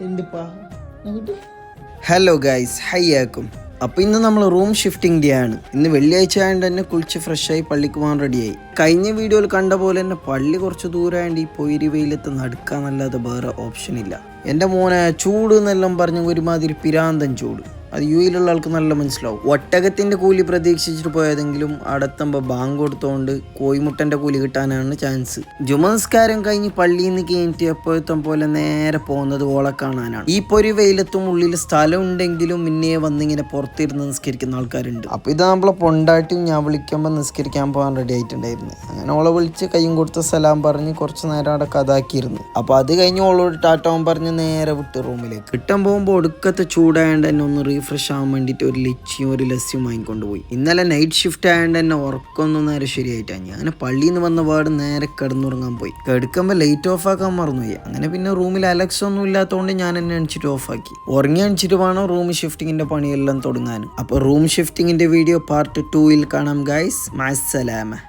എന്തിപ്പാ hello guys ഹയ്യാക്കും. അപ്പോൾ ഇന്ന് നമ്മൾ റൂം ഷിഫ്റ്റിംഗ് ഡേ ആണ്. ഇന്ന് വെള്ളിയാഴ്ച ആയതുകൊണ്ട് തന്നെ കുളിച്ച് ഫ്രഷായി പള്ളിക്ക് പോകാൻ റെഡിയായി. കഴിഞ്ഞ വീഡിയോയിൽ കണ്ട പോലെ തന്നെ പള്ളി കുറച്ച് ദൂരമായതുകൊണ്ട് ഈ പൊയിരി വെയിലത്ത് നടക്കാന്നല്ലാതെ വേറെ ഓപ്ഷൻ ഇല്ല. എൻ്റെ മോനെ ചൂട് എന്നെല്ലാം പറഞ്ഞ ഒരുമാതിരി പിരാന്തൻ ചൂട്. അത് യുയിലുള്ള ആൾക്ക് നല്ല മനസ്സിലാവും. ഒട്ടകത്തിൻ്റെ കൂലി പ്രതീക്ഷിച്ചിട്ട് പോയതെങ്കിലും അടുത്തുമ്പോൾ ബാങ്ക് കൊടുത്തോണ്ട് കോയിമുട്ടൻ്റെ കൂലി കിട്ടാനാണ് ചാൻസ്. ജുമസ്കാരം കഴിഞ്ഞ് പള്ളിയിൽ നിന്ന് കഴിഞ്ഞിട്ട് എപ്പോഴത്തെ പോലെ നേരെ പോകുന്നത് ഓളെ കാണാനാണ്. ഈ പൊരി വെയിലത്തും ഉള്ളിൽ സ്ഥലം ഉണ്ടെങ്കിലും മുന്നേ വന്നിങ്ങനെ പുറത്തിരുന്ന് നിസ്കരിക്കുന്ന ആൾക്കാരുണ്ട്. അപ്പോൾ ഇത് നമ്മളെ പൊണ്ടാട്ടിയും ഞാൻ വിളിക്കുമ്പോൾ നിസ്കരിക്കാൻ പോകാൻ റെഡി ആയിട്ടുണ്ടായിരുന്നു. അങ്ങനെ ഓളെ വിളിച്ച് കയ്യും കൊടുത്ത് സലാം പറഞ്ഞ് കുറച്ച് നേരം അവിടെ കഥാക്കിയിരുന്നു. അപ്പോൾ അത് കഴിഞ്ഞ് ഓളോട് ടാറ്റവും പറഞ്ഞ് നേരെ വിട്ട് റൂമിലേക്ക്. കിട്ടാൻ പോകുമ്പോൾ ഒടുക്കത്തെ ചൂടായതുകൊണ്ട് തന്നെ ഒന്ന് ഫ്രഷ് ആവാൻ വേണ്ടിയിട്ട് ഒരു ലിച്ചിയും ഒരു ലസ്സിയും വാങ്ങിക്കൊണ്ട് പോയി. ഇന്നലെ നൈറ്റ് ഷിഫ്റ്റ് ആയതുകൊണ്ട് തന്നെ ഉറക്കൊന്നും നേരെ ശരിയായിട്ടാണ്. ഞാൻ പള്ളിയിൽ നിന്ന് വന്ന പാട് നേരെ കിടന്നുറങ്ങാൻ പോയി. കിടക്കുമ്പോൾ ലൈറ്റ് ഓഫ് ആക്കാൻ മറന്നുപോയി. അങ്ങനെ പിന്നെ റൂമിൽ അലക്സ് ഒന്നും ഇല്ലാത്തതുകൊണ്ട് ഞാൻ എന്നെ അണിച്ചിട്ട് ഓഫാക്കി. ഉറങ്ങി അണിച്ചിട്ട് വേണം റൂം ഷിഫ്റ്റിങ്ങിൻ്റെ പണിയെല്ലാം തുടങ്ങാനും. അപ്പോൾ റൂം ഷിഫ്റ്റിങ്ങിൻ്റെ വീഡിയോ പാർട്ട് 2 കാണാം ഗൈസ്. മഅസ്സലാമ.